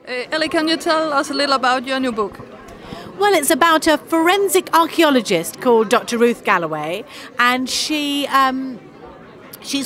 Elly, can you tell us a little about your new book? Well, it's about a forensic archaeologist called Dr. Ruth Galloway, and she's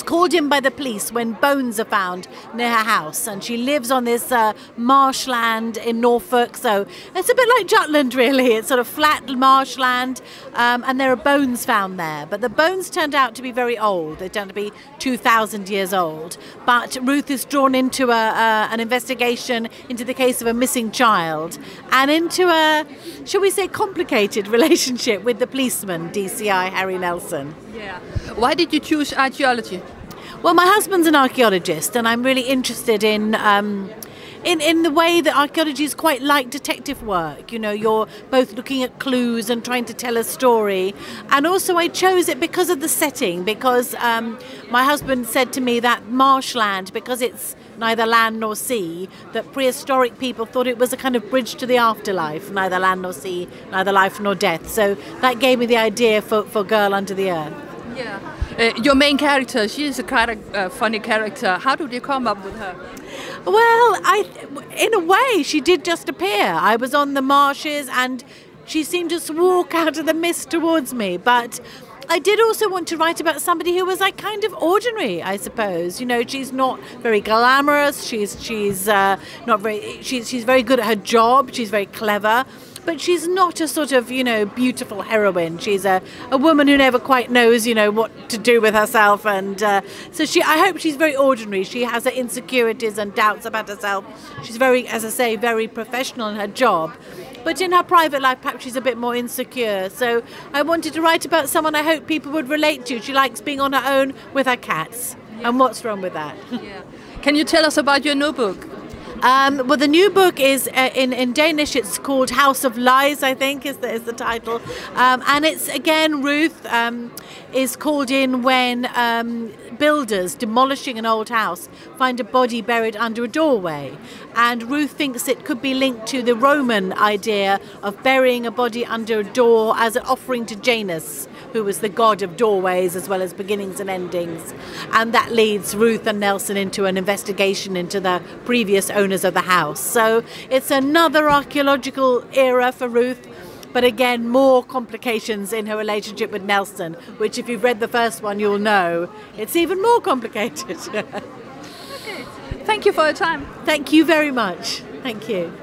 called in by the police when bones are found near her house, and she lives on this marshland in Norfolk, so it's a bit like Jutland really. It's sort of flat marshland, and there are bones found there, but the bones turned out to be very old. They turned out to be 2,000 years old, but Ruth is drawn into an investigation into the case of a missing child and into a, shall we say, complicated relationship with the policeman, DCI Harry Nelson. Yeah. Why did you choose archaeology? Well, my husband's an archaeologist, and I'm really interested in the way that archaeology is quite like detective work. You know, you're both looking at clues and trying to tell a story. And also I chose it because of the setting, because my husband said to me that marshland, because it's neither land nor sea, that prehistoric people thought it was a kind of bridge to the afterlife, neither land nor sea, neither life nor death. So that gave me the idea for Girl Under the Earth. Yeah. Your main character, she is a kind of funny character. How did you come up with her? Well, in a way, she did just appear. I was on the marshes and she seemed to walk out of the mist towards me. But I did also want to write about somebody who was like kind of ordinary, I suppose. You know, she's not very glamorous. She's very good at her job. She's very clever. But she's not a sort of, you know, beautiful heroine. She's a woman who never quite knows, you know, what to do with herself. And so I hope she's very ordinary. She has her insecurities and doubts about herself. She's very, as I say, very professional in her job. But in her private life, perhaps she's a bit more insecure. So I wanted to write about someone I hope people would relate to. She likes being on her own with her cats. Yeah. And what's wrong with that? Yeah. Can you tell us about your new book? Well, the new book is in Danish. It's called House of Lies, I think, is the title, and it's again Ruth is called in when builders demolishing an old house find a body buried under a doorway, and Ruth thinks it could be linked to the Roman idea of burying a body under a door as an offering to Janus, who was the god of doorways as well as beginnings and endings. And that leads Ruth and Nelson into an investigation into the previous owners of the house. So it's another archaeological era for Ruth, but again, more complications in her relationship with Nelson, which if you've read the first one, you'll know it's even more complicated. Okay. Thank you for your time. Thank you very much. Thank you.